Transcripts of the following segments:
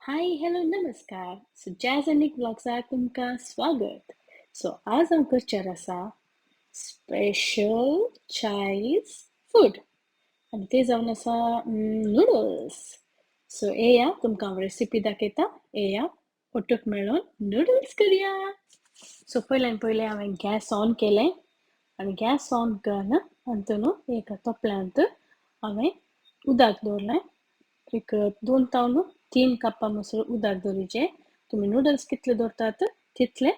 Hi hello नमस्कार. So jazz आणि ब्लॉग्साक तुमकां स्वागत. सो आज हांव करचेर आसा स्पेशल चायनीज फूड आनी ते जावन आसा नूडल्स. सो येया तुमकां हांव रेसिपी दाखयता. येया पोटूक मेळून नूडल्स करया. सो पयलें हांवें गॅस ऑन केलें आनी गॅस ऑन करून तातूंत एका तोपल्यांत हांवें उदक दवरलें. एक 2 तावन 3 कपां म्हणसर उदक दवरिचें. तुमी नूडल्स कितले दवरतात तितलें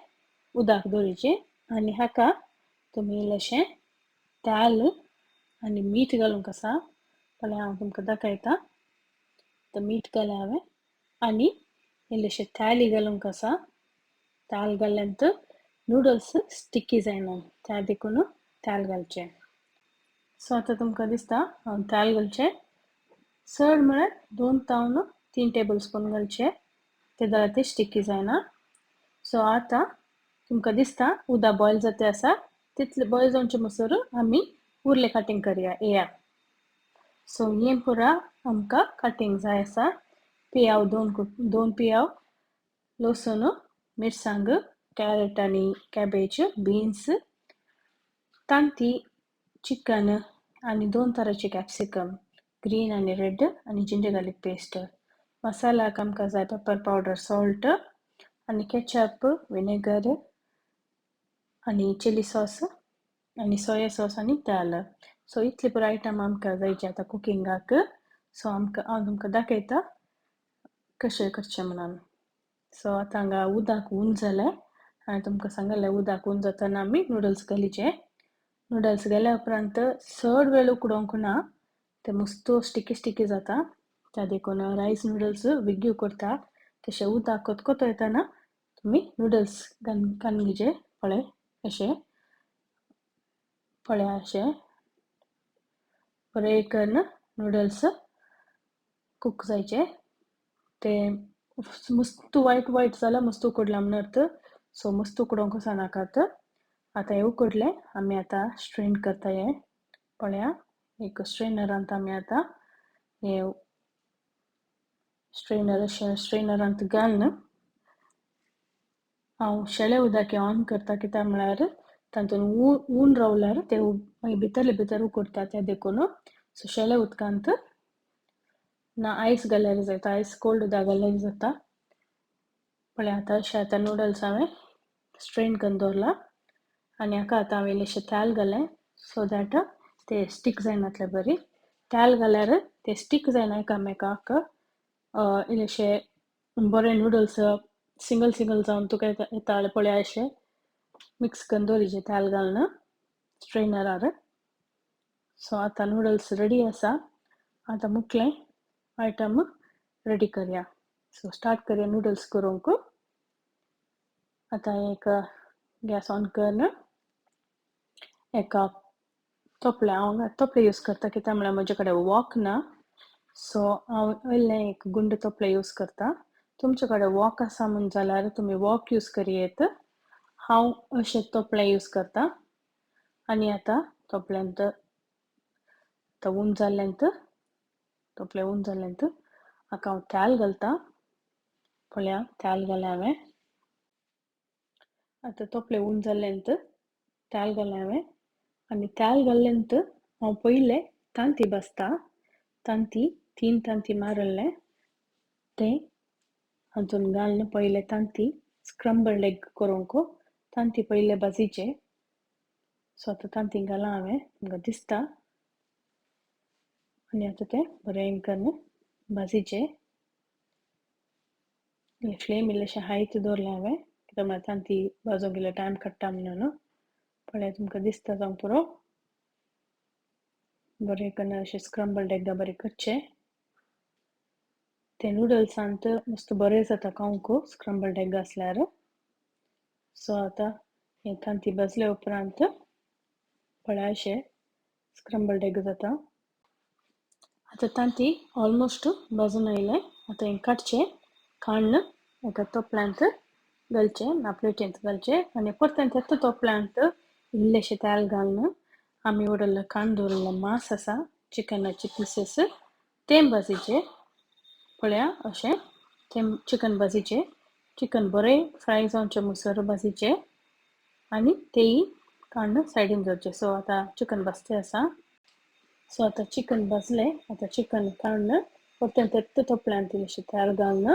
उदक दवरिचें आनी हाका तुमी इल्लेशें तेल आनी मीठ घालूंक आसा. जाल्यार हांव तुमकां दाखयता. आतां मीठ घालें हांवें आनी इल्लेशें तेल घालूंक आसा. तेल घातल्यानंतर नूडल्स स्टिकी जायना त्या देखून तेल घालचें. सो आतां तुमकां दिसता हांव तेल घालचें. चड म्हळ्यार 2 तावन 3 टेबल स्पून घालचे. ते जाल्यार ते स्टिकी जायना. सो आतां तुमकां दिसता उदक बॉयल जाता आसा. तितलें बॉयल जावचे म्हणसर आमी उरलें कटींग करया. येया. सो हें पुरा आमकां कटींग जाय आसा. पियाव 2 पियाव लसूण, मिरसांग, कॅरट आनी कॅबेज, बीन्स, तांती, चिकन आनी 2 तरांचे कॅप्सिकम, ग्रीन आनी रेड आनी जिंजर गार्लिक पेस्ट. मसालाक आमकां जाय पेपर पावडर, सॉल्ट आनी केचप, विनेगर आनी चिली सॉस आनी सोया सॉस आनी तेल. सो इतले पुरो आयटम आमकां जायचे आतां कुकिंगाक. सो हांव तुमकां दाखयता कशें करचें म्हणून. सो आतां हांगा उदक उंच जालें. हांवें तुमकां सांगलें उदक उंच जातना आमी नूडल्स घालीचे. नूडल्स घाल्या उपरांत चड वेळ उकडोवंक ना. ते मस्तो स्टिकी जाता. त्या देखून रायस नूडल्स विग्ग्यो करता तशें उदक कोतकोतो तुमी नूडल्स घालून घेवचे. पळय अशें बरें करून नूडल्स कूक जायचे. ते मस्त वायट जाल्यार मस्त उकडला म्हणत. सो मस्त उकडोवंक वचनाकात. आतां हें उकडलें आमी आतां स्ट्रेन करता. हें पळया एक स्ट्रेनरांत आमी आतां हें स्ट्रेनरांत घालून हांव शेळे उदक ऑन करता. कित्याक म्हळ्यार तातूंत ऊन रावल्यार ते मागीर भितर उकडटा त्या देखून. सो शेळे उदकांत ना आयस घाल्यार जाता. आयस कोल्ड उदक घाल्यार जाता. पळय आतां नूडल्स हांवें स्ट्रेन करून दवरला आनी हाका आतां हांवें इल्लेशें तेल घालें सो दॅट ते स्टीक जायनातले बरी. तेल घाल्यार ते स्टीक जायना एकामेकाक. इल्लेशें बरें नूडल्स सिंगल जावन तुका येता पळय अशें मिक्स करून दवरिचें तेल घालून स्ट्रेनरार. सो आतां नूडल्स रेडी आसा. आतां मुठलें आयटम रेडी करया. सो स्टार्ट करया नूडल्स करूंक. आतां एक गॅस ऑन करून एका हांव तोपले यूज करता. कित्याक म्हळ्यार म्हजे कडेन वॉक ना. सो हांव व्हडलें एक गुंड तोपलें यूज करता. तुमचे कडेन वॉक आसा म्हण जाल्यार तुमी वॉक यूज करयेत. हांव अशें तोपलें यूज करता. आनी आतां तोपल्यांत उंच जाल्ल्यांत हाका हांव तेल घालता. पळया तेल घालें हांवें. आतां तोपलें उंच जाल्ल्यांत तेल घालें हांवें आनी तेल घाल्ल्यांत हांव पयलें तांती भाजता. 3 तांती मारल्ले ते हातूंत घालून पयलें तांती स्क्रम्बल्ड एग करूंक तांती पयलें भाजीचे. सो आतां तांती घालां हांवें. तुमकां दिसता. आनी आतां ते बरें करून भाजीचे. फ्लेम इल्लेशें हायत दवरलें हांवें. कित्याक म्हळ्यार तांती भाजूंक इल्लो टायम काडटा म्हणून. पळय तुमकां दिसता जावं पुरो बरें करून अशें स्क्रम्बल्ड एग बरें करचें. ते नूडल्सांत मस्त बरें जाता खावंक स्क्रम्बल्ड एग आसल्यार. सो आतां हे तांती भाजले उपरांत पळय अशें स्क्रम्बल्ड एग जाता. आतां तांती ऑलमोस्ट भाजून आयले. आतां हें काडून एका तोपल्यांत घालचें ना प्लेटींत घालचें आनी परतें तेच तोपल्यांत इल्लेशें तेल घालून आमी उडयल्लो काडून दवरिल्लो मांस आसा चिकनाचे पीसेस तेम भाजीचे पळया अशें तेम चिकन भाजीचे चिकन बरें फ्राय जावचे मुसर भाजीचे आनी तेय काडून सायडीन दवरचे सो आतां चिकन भाजते आसा सो आतां चिकन भाजलें आतां चिकन काडून परतें तें तोपल्यान इल्लेशें तेल घालून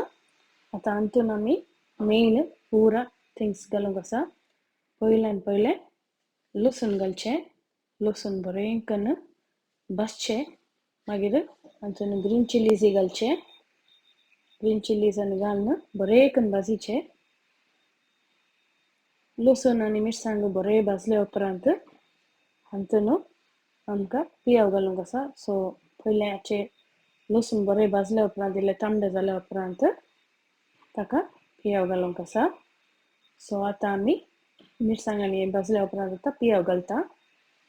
आतां हातून आमी मेन पुरा थिंग्स घालूंक आसा पयलें लसूण घालचें लसूण बरें करून भाजचें मागीर हातून ग्रीन चिलीज घालचे ग्रीन चिलीज घालून बरें करून भाजीचें लसूण आनी मिरसांग बरें भाजले उपरांत हातून आमकां पियाव घालूंक आसा सो पयलें हाचे लसूण बरें भाजले उपरांत इल्लें तांबडें जाल्या उपरांत ताका पियाव घालूंक आसा सो आतां आमी मिरसांग आनी भाजल्या उपरांत आतां पियाव घालता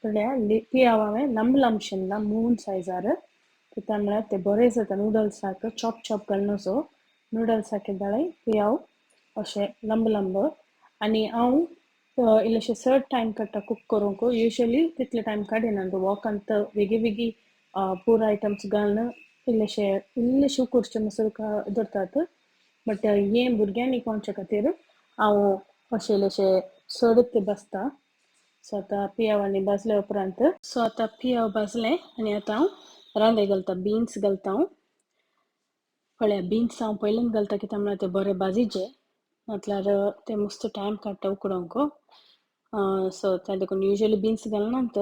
पळया पियाव हांवें लांब लांब शिनला 3 सायजार कित्याक म्हळ्यार ते बरें जाता नुडल्साक चॉप घालून असो नुडल्साक दाळे पियाव अशें लांब लांब आनी हांव इल्लेशें चड टायम काडटा कूक करूंक युजली तितले टायम काडिना वोकांत वेगी पूर आयटम्स घालून इल्लेशें उकडचें म्हणसर दवरतात बट हे भुरग्यांनी कोणच्या खातीर हांव अशें इल्लेशें चड भाजता सो आतां पियाव आनी भाजले उपरांत सो आतां पियाव भाजलें आनी आतां हांव रांदे घालता बीन्स घालता हांव पळया बीन्स हांव पयलींच घालता कित्याक म्हळ्यार ते बरें भाजीचे म्हटल्यार ते मस्त टायम काडटा उकडोवंक सो त्या देखून युजली बीन्स घालनात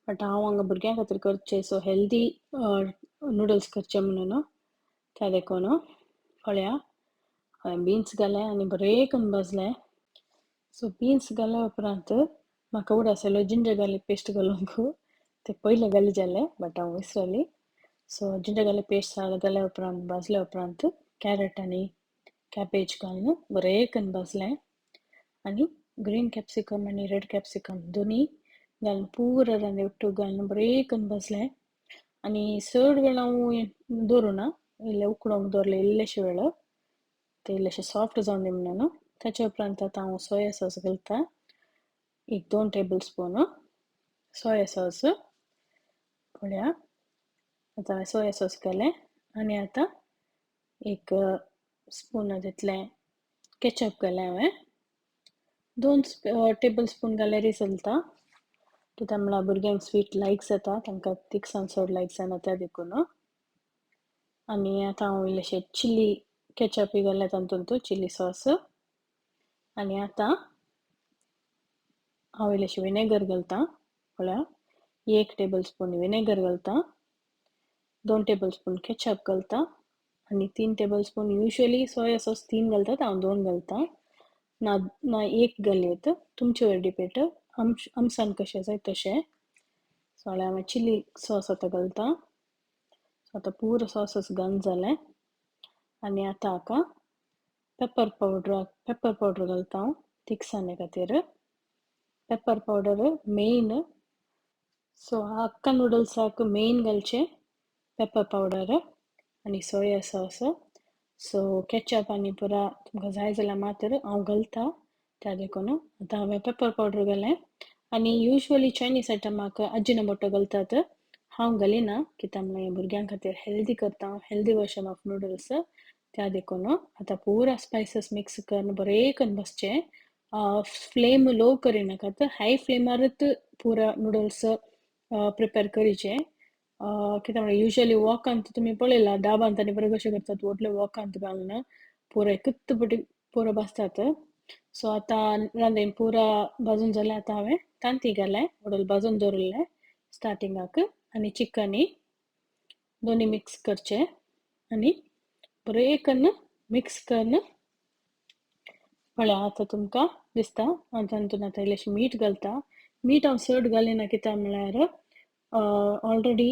बट हांव हांगा भुरग्यां खातीर करचें सो हेल्दी नुडल्स करचे म्हणून त्या देखून पळया बीन्स घाले आनी बरें करून भाजले सो बीन्स घाल्या उपरांत म्हाका उगड आसलो जिंजर गार्लीक पेस्ट घालूंक ते पयलें घाली जालें बट हांव विसरली सो जिंजर गार्लीक पेस्ट घाल्या उपरांत भाजल्या उपरांत कॅरट आनी कॅबेज घालून बरें करून भाजलें आनी ग्रीन कॅप्सिकम आनी रेड कॅप्सिकम दोनी घालून पुरो रांदे उट्टू घालून बरें करून भाजलें आनी चड वेळ हांव दवरुना इल्लें उकडोवंक दवरलें इल्लेशे वेळ ते इल्लेशें सॉफ्ट जावन दी म्हणून ताचे उपरांत आतां हांव सोया सॉस घालता 2 टेबल स्पून सोया सॉस पळया आतां हांवें सोया सॉस घालें आनी आतां 1 स्पून तितलें केचप घालें हांवें 2 टेबल स्पून घाल्यार चलता कित्याक म्हळ्यार भुरग्यांक स्वीट लायक जाता तांकां तिखसाण चड लायक जायना त्या देखून आनी आतां हांव इल्लेशें चिली केचप घालें तातूंत चिली सॉस आनी आतां हांव इल्लेशें विनेगर घालता पळया 1 टेबल स्पून विनेगर घालता 2 टेबल स्पून केचप घालता आनी 3 table spoon usually soya sauce 3 घालतात हांव 2 घालता ना 1 घालयत तुमचे वयर डिपेंड आमसान कशें जाय तशें सो हांवें चिली सॉस आतां घालता सो आतां पुरो सॉस घालून जालें आनी आतां हाका पेपर पावडर घालता हांव तिखसाणे खातीर पेपर पावडर मेन सो हक्का नुडल्साक मेन घालचें पेपर पावडर आनी सोया सॉस सो केचप आनी पुरा तुमकां जाय जाल्यार मातर हांव घालता त्या देखून आतां हांवें पेपर पावडर घालें आनी युजली चायनीज आयटमाक अजिनोमोटो घालतात हांव घालिना कित्याक म्हळ्यार भुरग्यां खातीर हेल्दी करता हेल्दी वर्जन ऑफ नुडल्स त्या देखून आतां पुरा स्पायसीस मिक्स करून बरें करून भाजचें फ्लेम लो करिनाकात हाय फ्लेमारूच पुरा नुडल्स प्रिपेर करीचे कित्याक म्हळ्यार युजली वोकांत तुमी पळयलां दाबांत आनी बरें कशें करतात व्हडले वोकांत घालून पुरो एकूच पटी पुरो भाजतात सो आतां रांदेन पुरा भाजून जालें आतां हांवें तांतीं घालें उडोल भाजून दवरलें स्टार्टिंगाक आनी चिकनय दोनी मिक्स करचें आनी बरें करून मिक्स करून पळया आतां तुमकां दिसता तातूंत आतां इल्लेशें मीठ घालता मीठ हांव चड घालिना कित्याक म्हळ्यार ऑलरेडी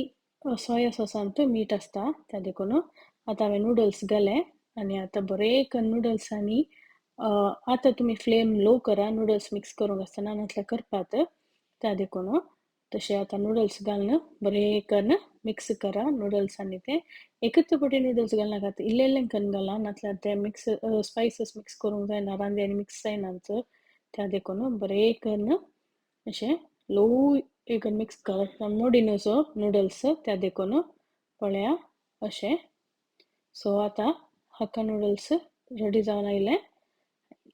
सोया सॉसांत मीठ आसता त्या देखून आतां हांवें नुडल्स घाले आनी आतां बरें करून नुडल्सांनी आतां तुमी फ्लेम लो करा नुडल्स मिक्स करूंक आसतना नाजाल्यार करपात त्या देखून तशें आतां नुडल्स घालून बरें करून मिक्स करा नुडल्स आनी ते एकूच पटी नुडल्स घालनाकात इल्लें इल्लें करून घाला नाजाल्यार ते मिक्स स्पायसीस मिक्स करूंक जायना रांदे आनी मिक्स जायनात त्या देखून बरें करून अशें लो एक मिक्स करप मोडी न्हू सो नूडल्स त्या देखून पळया अशें. सो आतां हक्का नूडल्स रेडी जावन आयले.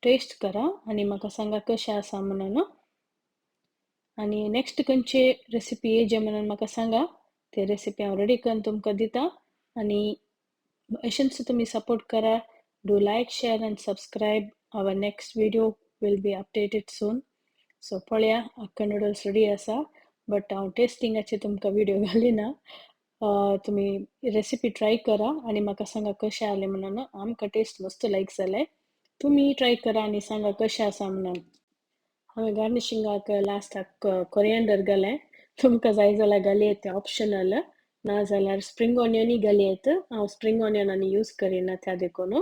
टेस्ट करा आणि म्हाका सांगा कशें आसा म्हणून. आणि नेक्स्ट खंयची रेसिपी येयजे म्हणून म्हाका सांगा. ते रेसिपी हांव रेडी करून तुमकां दिता. आणि अशेंच तुमी सपोर्ट करा. Do like share and subscribe. Our next video will be updated soon. So पळया हक्का नूडल्स रेडी आसा. बट हांव टेस्टिंगाचे तुमकां व्हिडिओ घालिना. तुम्ही रेसिपी ट्राय करा आणि म्हाका सांगा कशें आले म्हणून. आमकां टेस्ट मस्त लायक जाले. तुम्ही ट्राय करा आणि सांगा कशें आसा म्हणून. हांवें गार्निशिंगाक लास्टाक कोरिएंडर घालें. तुमकां जाय जाल्यार घालयेत, तें ऑप्शनल. नाजाल्यार स्प्रिंग ऑनियनूय घालयेत. हांव स्प्रिंग ऑनियन आनी यूज करिना त्या देखून.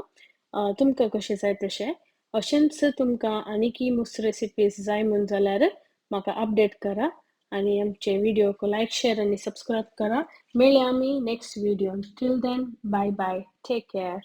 तुमकां कशें जाय तशें. अशेंच तुमकां आनीकय मस्त रेसिपीज जाय म्हूण जाल्यार म्हाका अपडेट करा. आणि आमचे व्हिडिओक लायक शेअर आणि सबस्क्राईब करा. मेळया आमी नेक्स्ट व्हिडिओन. Till then bye bye. Take care.